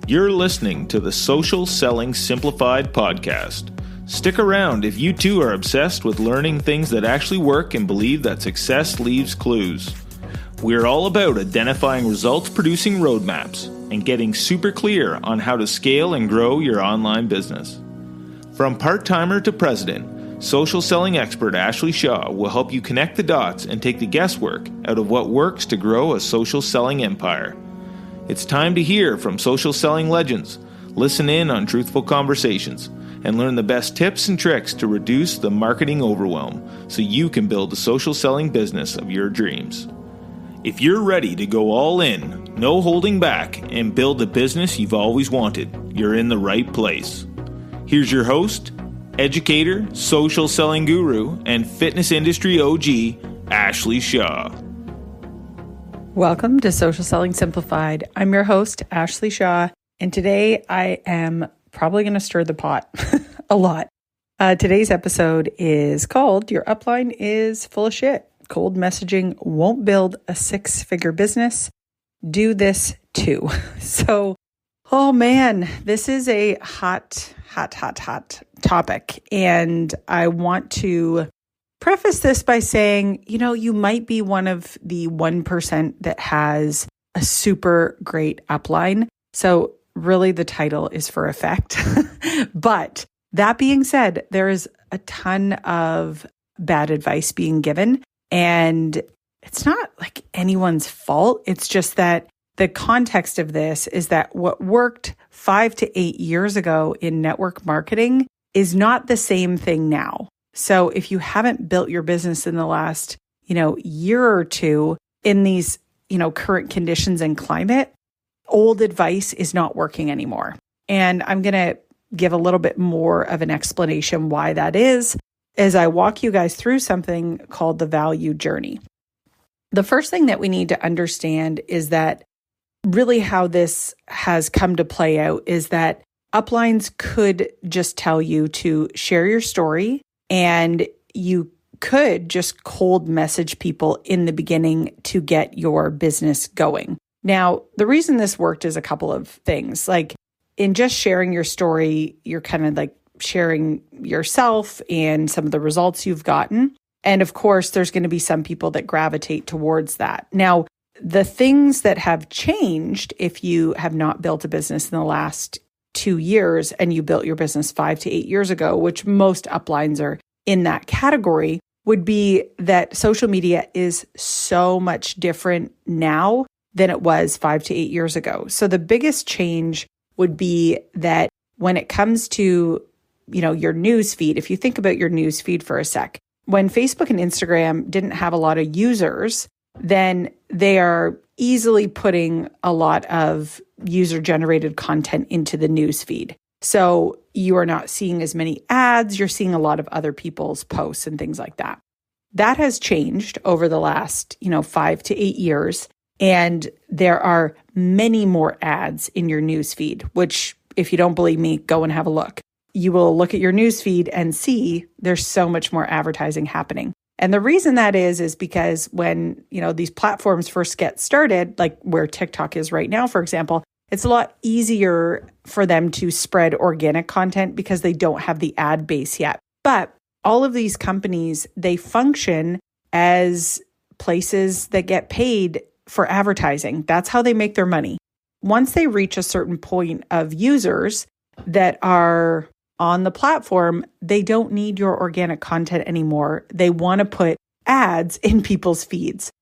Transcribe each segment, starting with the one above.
You're listening to the Social Selling Simplified podcast. Stick around if you too are obsessed with learning things that actually work and believe that success leaves clues. We're all about identifying results-producing roadmaps and getting super clear on how to scale and grow your online business. From part-timer to president, social selling expert Ashley Shaw will help you connect the dots and take the guesswork out of what works to grow a social selling empire. It's time to hear from social selling legends, listen in on truthful conversations, and learn the best tips and tricks to reduce the marketing overwhelm so you can build the social selling business of your dreams. If you're ready to go all in, no holding back, and build the business you've always wanted, you're in the right place. Here's your host, educator, social selling guru, and fitness industry OG, Ashley Shaw. Welcome to Social Selling Simplified. I'm your host, Ashley Shaw, and today I am probably going to stir the pot a lot. Today's episode is called Your Upline is Full of Shit. Cold messaging won't build a six-figure business. Do this too. So, oh man, this is a hot topic. And I want to preface this by saying, you might be one of the 1% that has a super great upline. So really the title is for effect. But that being said, there is a ton of bad advice being given. And it's not like anyone's fault. It's just that the context of this is that what worked 5 to 8 years ago in network marketing is not the same thing now. So if you haven't built your business in the last, year or two in these, current conditions and climate, old advice is not working anymore. And I'm going to give a little bit more of an explanation why that is as I walk you guys through something called the value journey. The first thing that we need to understand is that really how this has come to play out is that uplines could just tell you to share your story, and you could just cold message people in the beginning to get your business going. Now, the reason this worked is a couple of things. Like in just sharing your story, you're kind of like sharing yourself and some of the results you've gotten. And of course, there's going to be some people that gravitate towards that. Now, the things that have changed if you have not built a business in the last 2 years and you built your business 5 to 8 years ago, which most uplines are in that category, would be that social media is so much different now than it was 5 to 8 years ago. So the biggest change would be that when it comes to, your news feed, if you think about your news feed for a sec, when Facebook and Instagram didn't have a lot of users, then they are easily putting a lot of user-generated content into the news feed. So you are not seeing as many ads, you're seeing a lot of other people's posts and things like that. That has changed over the last, 5 to 8 years. And there are many more ads in your news feed, which if you don't believe me, go and have a look. You will look at your news feed and see there's so much more advertising happening. And the reason that is because when, these platforms first get started, like where TikTok is right now, for example, it's a lot easier for them to spread organic content because they don't have the ad base yet. But all of these companies, they function as places that get paid for advertising. That's how they make their money. Once they reach a certain point of users that are on the platform, they don't need your organic content anymore. They want to put ads in people's feeds.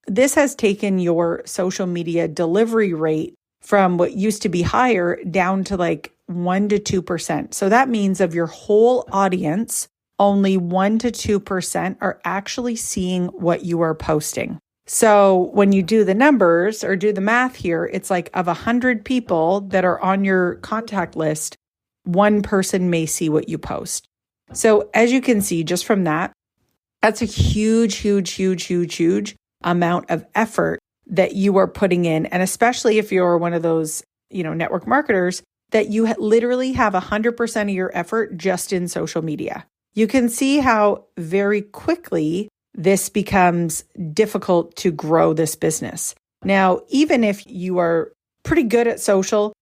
This has taken your social media delivery rate from what used to be higher down to like 1 to 2%. So that means of your whole audience, only 1 to 2% are actually seeing what you are posting. So when you do the numbers or do the math here, it's like of 100 people that are on your contact list, 1 person may see what you post. So as you can see, just from that, that's a huge amount of effort that you are putting in. And especially if you're one of those, network marketers, that you literally have 100% of your effort just in social media. You can see how very quickly this becomes difficult to grow this business. Now, even if you are pretty good at social,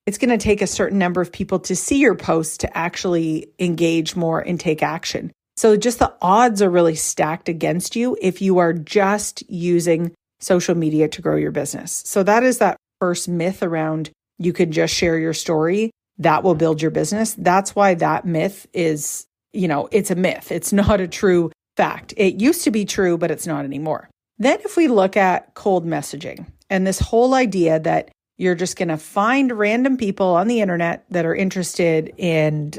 it's going to take a certain number of people to see your posts to actually engage more and take action. So just the odds are really stacked against you if you are just using social media to grow your business. So that is that first myth around you can just share your story. That will build your business. That's why that myth is, it's a myth. It's not a true fact. It used to be true, but it's not anymore. Then if we look at cold messaging and this whole idea that you're just going to find random people on the internet that are interested in,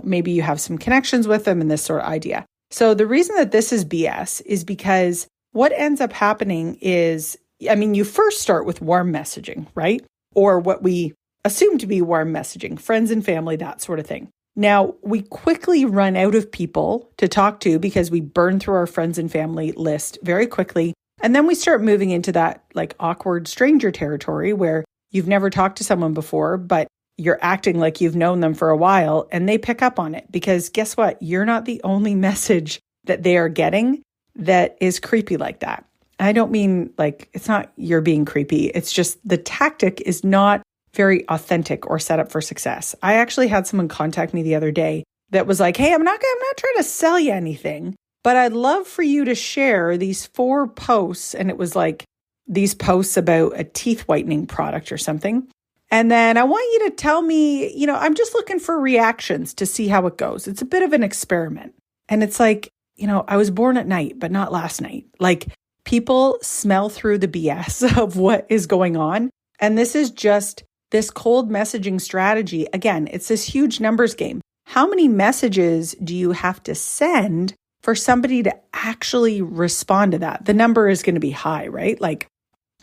maybe you have some connections with them and this sort of idea. So the reason that this is BS is because what ends up happening is, you first start with warm messaging, right? Or what we assume to be warm messaging, friends and family, that sort of thing. Now, we quickly run out of people to talk to because we burn through our friends and family list very quickly. And then we start moving into that like awkward stranger territory where you've never talked to someone before, but you're acting like you've known them for a while and they pick up on it because guess what? You're not the only message that they are getting that is creepy like that. I don't mean like, it's not you're being creepy. It's just the tactic is not very authentic or set up for success. I actually had someone contact me the other day that was like, hey, I'm not trying to sell you anything, but I'd love for you to share these 4 posts. And it was like these posts about a teeth whitening product or something. And then I want you to tell me, I'm just looking for reactions to see how it goes. It's a bit of an experiment. And it's like, I was born at night, but not last night. Like people smell through the BS of what is going on. And this is just this cold messaging strategy. Again, it's this huge numbers game. How many messages do you have to send for somebody to actually respond to that? The number is going to be high, right? Like,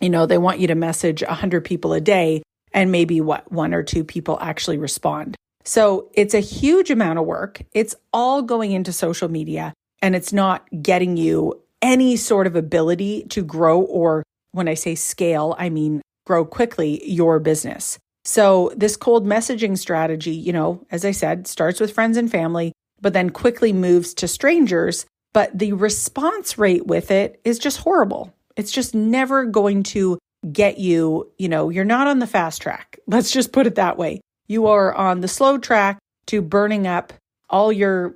they want you to message 100 people a day and maybe 1 or 2 people actually respond. So it's a huge amount of work. It's all going into social media and it's not getting you any sort of ability to grow, or when I say scale, I mean grow quickly your business. So this cold messaging strategy, as I said, starts with friends and family, but then quickly moves to strangers. But the response rate with it is just horrible. It's just never going to get you, you're not on the fast track. Let's just put it that way. You are on the slow track to burning up all your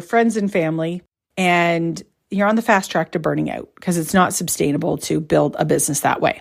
friends and family, and you're on the fast track to burning out because it's not sustainable to build a business that way.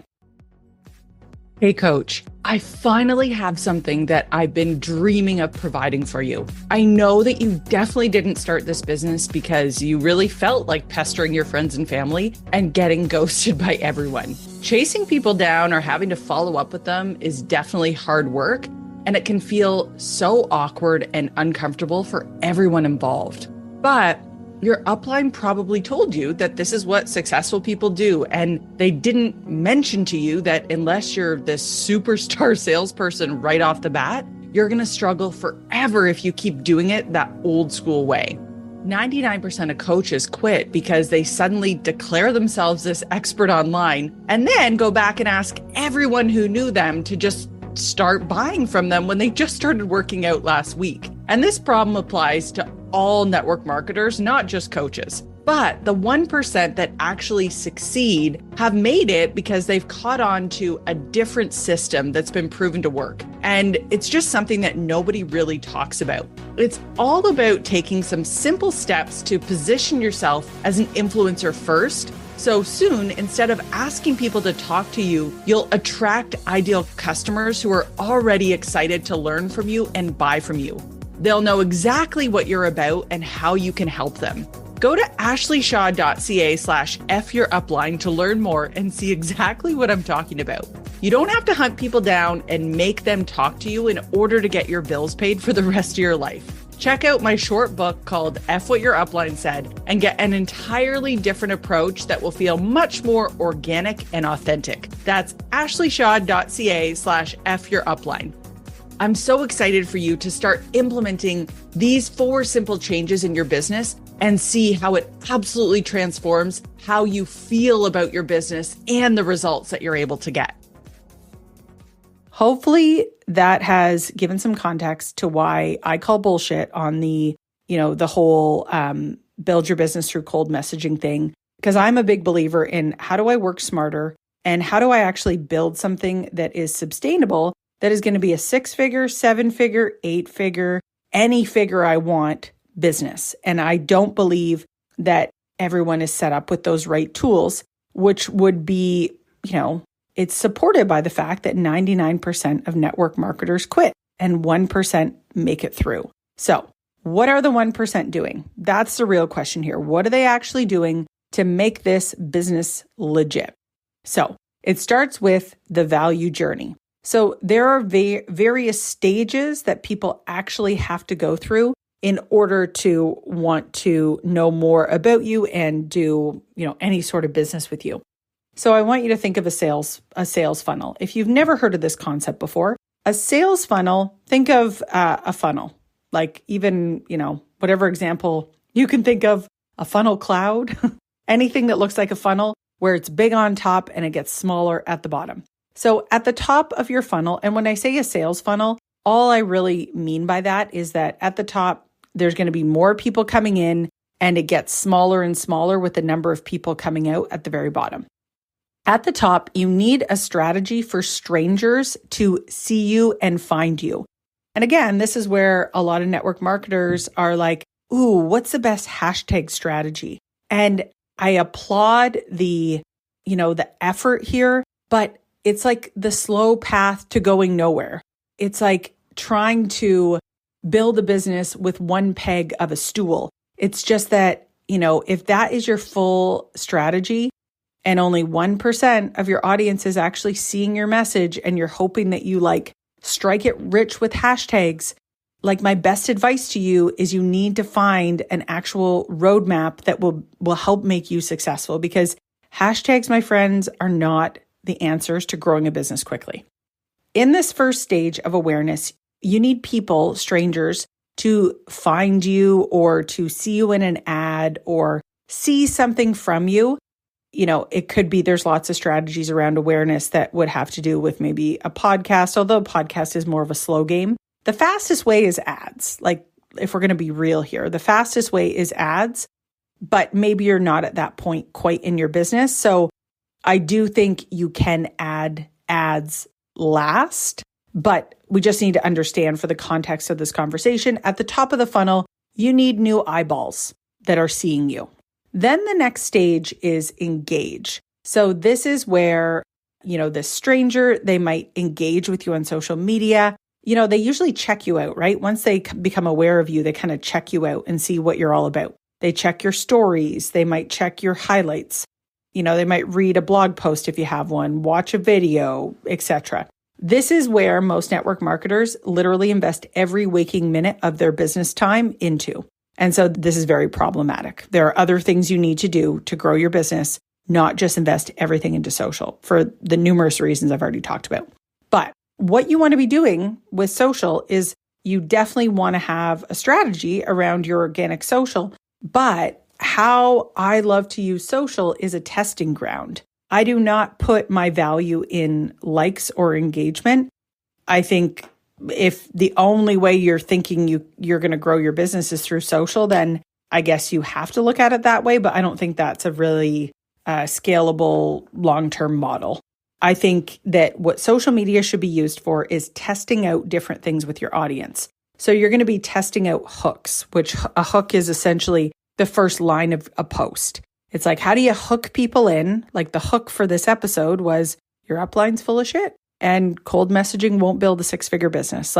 Hey coach, I finally have something that I've been dreaming of providing for you. I know that you definitely didn't start this business because you really felt like pestering your friends and family and getting ghosted by everyone. Chasing people down or having to follow up with them is definitely hard work, and it can feel so awkward and uncomfortable for everyone involved. But your upline probably told you that this is what successful people do, and they didn't mention to you that unless you're this superstar salesperson right off the bat, you're going to struggle forever if you keep doing it that old school way. 99% of coaches quit because they suddenly declare themselves this expert online and then go back and ask everyone who knew them to just start buying from them when they just started working out last week. And this problem applies to all network marketers, not just coaches. But the 1% that actually succeed have made it because they've caught on to a different system that's been proven to work. And it's just something that nobody really talks about. It's all about taking some simple steps to position yourself as an influencer first. So soon, instead of asking people to talk to you, you'll attract ideal customers who are already excited to learn from you and buy from you. They'll know exactly what you're about and how you can help them. Go to ashleyshaw.ca/fyourupline to learn more and see exactly what I'm talking about. You don't have to hunt people down and make them talk to you in order to get your bills paid for the rest of your life. Check out my short book called F What Your Upline Said and get an entirely different approach that will feel much more organic and authentic. That's ashleyshaw.ca/fyourupline. I'm so excited for you to start implementing these 4 simple changes in your business and see how it absolutely transforms how you feel about your business and the results that you're able to get. Hopefully that has given some context to why I call bullshit on the whole build your business through cold messaging thing, because I'm a big believer in how do I work smarter and how do I actually build something that is sustainable that is going to be a 6-figure, 7-figure, 8-figure, any figure I want business. And I don't believe that everyone is set up with those right tools, which would be, it's supported by the fact that 99% of network marketers quit and 1% make it through. So what are the 1% doing? That's the real question here. What are they actually doing to make this business legit? So it starts with the value journey. So there are various stages that people actually have to go through in order to want to know more about you and do, any sort of business with you. So I want you to think of a sales funnel. If you've never heard of this concept before, a sales funnel, think of a funnel, like even, whatever example you can think of, a funnel cloud, anything that looks like a funnel where it's big on top and it gets smaller at the bottom. So at the top of your funnel, and when I say a sales funnel, all I really mean by that is that at the top, there's going to be more people coming in and it gets smaller and smaller with the number of people coming out at the very bottom. At the top, you need a strategy for strangers to see you and find you. And again, this is where a lot of network marketers are like, ooh, what's the best hashtag strategy? And I applaud the effort here, but it's like the slow path to going nowhere. It's like trying to build a business with one peg of a stool. It's just that, if that is your full strategy and only 1% of your audience is actually seeing your message and you're hoping that you strike it rich with hashtags, my best advice to you is you need to find an actual roadmap that will help make you successful, because hashtags, my friends, are not the answers to growing a business quickly. In this first stage of awareness, you need people, strangers, to find you or to see you in an ad or see something from you. It could be, there's lots of strategies around awareness that would have to do with maybe a podcast, although a podcast is more of a slow game. The fastest way is ads. If we're going to be real here, the fastest way is ads, but maybe you're not at that point quite in your business. So I do think you can add ads last, but we just need to understand, for the context of this conversation, at the top of the funnel, you need new eyeballs that are seeing you. Then the next stage is engage. So this is where, this stranger, they might engage with you on social media. They usually check you out, right? Once they become aware of you, they kind of check you out and see what you're all about. They check your stories. They might check your highlights. They might read a blog post if you have one, watch a video, etc. This is where most network marketers literally invest every waking minute of their business time into. And so this is very problematic. There are other things you need to do to grow your business, not just invest everything into social, for the numerous reasons I've already talked about. But what you want to be doing with social is you definitely want to have a strategy around your organic social. But how I love to use social is a testing ground. I do not put my value in likes or engagement. I think if the only way you're thinking you're going to grow your business is through social, then I guess you have to look at it that way. But I don't think that's a really scalable long-term model. I think that what social media should be used for is testing out different things with your audience. So you're going to be testing out hooks, which a hook is essentially the first line of a post. It's like, how do you hook people in? Like the hook for this episode was, your upline's full of shit and cold messaging won't build a 6-figure business.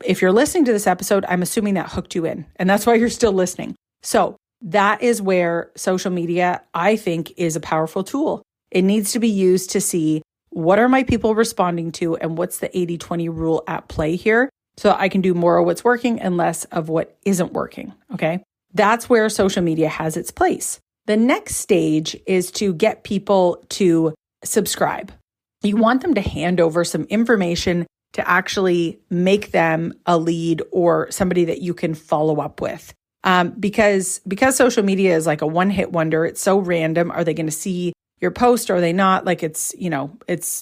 If you're listening to this episode, I'm assuming that hooked you in, and that's why you're still listening. So that is where social media, I think, is a powerful tool. It needs to be used to see, what are my people responding to and what's the 80-20 rule at play here, so I can do more of what's working and less of what isn't working, okay? That's where social media has its place. The next stage is to get people to subscribe. You want them to hand over some information to actually make them a lead or somebody that you can follow up with. Because social media is like a one-hit wonder, it's so random. Are they going to see your post or are they not? It's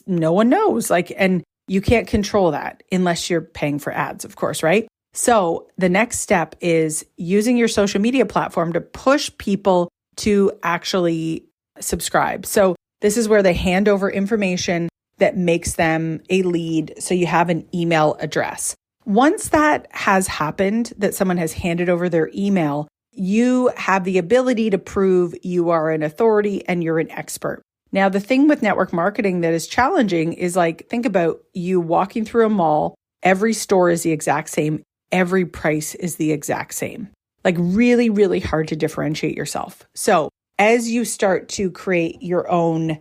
no one knows. And you can't control that unless you're paying for ads, of course, right? So the next step is using your social media platform to push people to actually subscribe. So this is where they hand over information. that makes them a lead so you have an email address. Once that has happened, that someone has handed over their email, you have the ability to prove you are an authority and you're an expert. Now, the thing with network marketing that is challenging is like, think about you walking through a mall. Every store is the exact same. Every price is the exact same. Like really, really hard to differentiate yourself. So as you start to create your own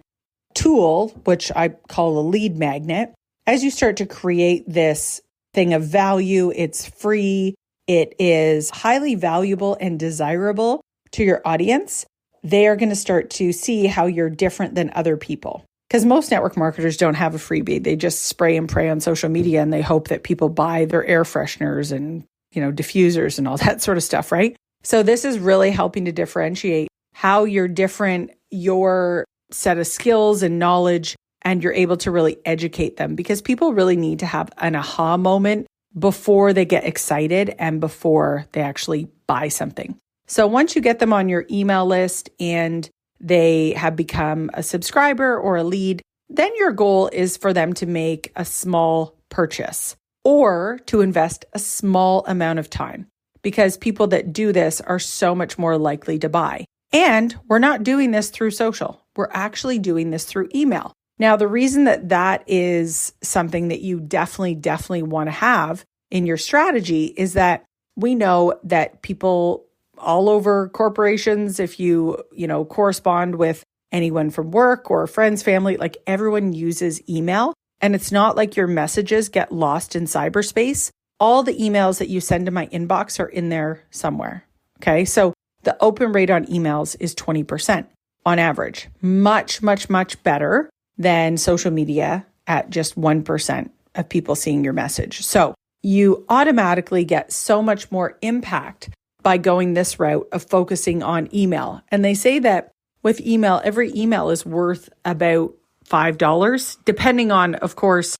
tool, which I call a lead magnet, as you start to create this thing of value, it's free, it is highly valuable and desirable to your audience, they are going to start to see how you're different than other people. Because most network marketers don't have a freebie. They just spray and pray on social media and they hope that people buy their air fresheners and, diffusers and all that sort of stuff, right? So this is really helping to differentiate how you're different, your set of skills and knowledge, and you're able to really educate them, because people really need to have an aha moment before they get excited and before they actually buy something. So once you get them on your email list and they have become a subscriber or a lead, then your goal is for them to make a small purchase or to invest a small amount of time, because people that do this are so much more likely to buy. And we're not doing this through social. We're actually doing this through email. Now, the reason that is something that you definitely want to have in your strategy is that we know that people all over corporations, if you correspond with anyone from work or friends, family, like everyone uses email. And it's not like your messages get lost in cyberspace. All the emails that you send to my inbox are in there somewhere. Okay. So the open rate on emails is 20% on average. Much, much, much better than social media at just 1% of people seeing your message. So you automatically get so much more impact by going this route of focusing on email. And they say that with email, every email is worth about $5, depending on, of course,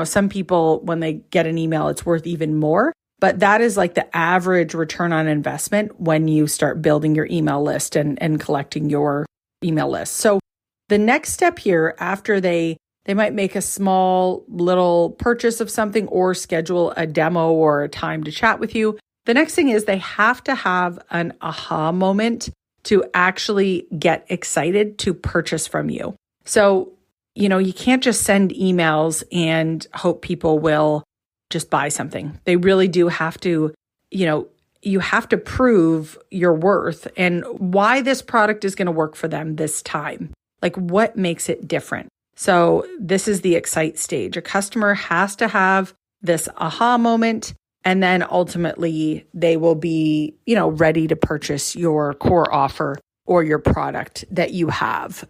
some people, when they get an email, it's worth even more. But that is like the average return on investment when you start building your email list and collecting your email list. So the next step here, after they might make a small little purchase of something or schedule a demo or a time to chat with you, the next thing is they have to have an aha moment to actually get excited to purchase from you. So, you can't just send emails and hope people will just buy something. They really do have to, you have to prove your worth and why this product is going to work for them this time. Like what makes it different? So this is the excite stage. A customer has to have this aha moment, and then ultimately they will be, ready to purchase your core offer or your product that you have.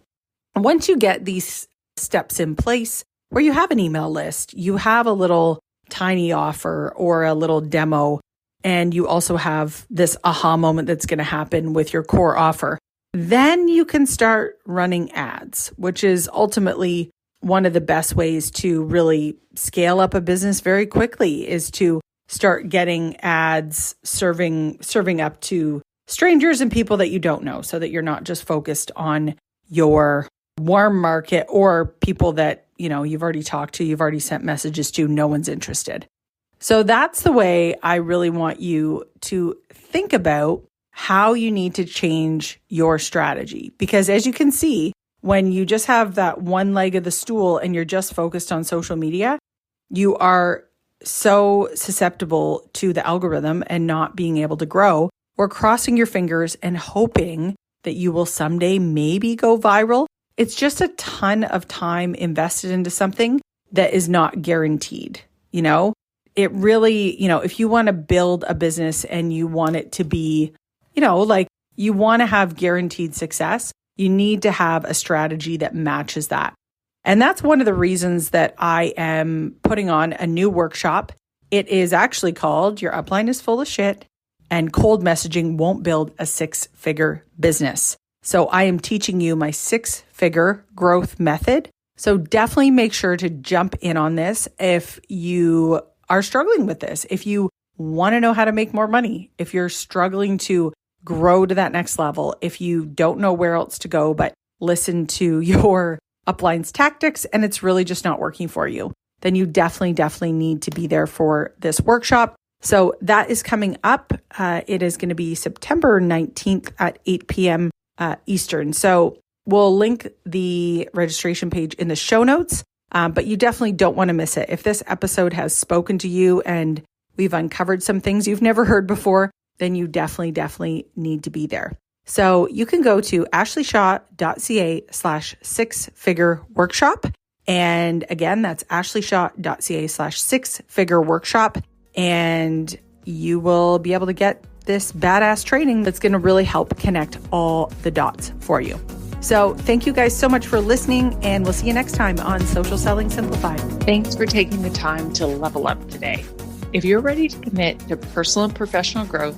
Once you get these steps in place where you have an email list, you have a little tiny offer or a little demo, and you also have this aha moment that's going to happen with your core offer, then you can start running ads, which is ultimately one of the best ways to really scale up a business very quickly, is to start getting ads serving up to strangers and people that you don't know, so that you're not just focused on your warm market or people that, you've already talked to, you've already sent messages to, no one's interested. So that's the way I really want you to think about how you need to change your strategy. Because as you can see, when you just have that one leg of the stool and you're just focused on social media, you are so susceptible to the algorithm and not being able to grow, or crossing your fingers and hoping that you will someday maybe go viral. It's just a ton of time invested into something that is not guaranteed. It really, if you want to build a business and you want it to be, you want to have guaranteed success, you need to have a strategy that matches that. And that's one of the reasons that I am putting on a new workshop. It is actually called Your Upline is Full of Shit and Cold Messaging Won't Build a Six-Figure Business. So I am teaching you my 6-figure growth method. So definitely make sure to jump in on this if you are struggling with this. If you want to know how to make more money, if you're struggling to grow to that next level, if you don't know where else to go but listen to your Upline's tactics and it's really just not working for you, then you definitely need to be there for this workshop. So that is coming up. It is going to be September 19th at 8 p.m. Eastern. So we'll link the registration page in the show notes, but you definitely don't want to miss it. If this episode has spoken to you and we've uncovered some things you've never heard before, then you definitely need to be there. So you can go to ashleyshaw.ca/six-figure workshop. And again, that's ashleyshaw.ca/six-figure workshop. And you will be able to get this badass training that's going to really help connect all the dots for you. So thank you guys so much for listening, and we'll see you next time on Social Selling Simplified. Thanks for taking the time to level up today. If you're ready to commit to personal and professional growth,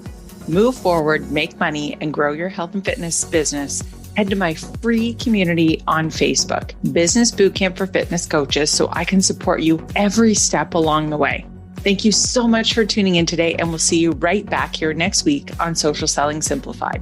move forward, make money, and grow your health and fitness business, head to my free community on Facebook, Business Bootcamp for Fitness Coaches, so I can support you every step along the way. Thank you so much for tuning in today, and we'll see you right back here next week on Social Selling Simplified.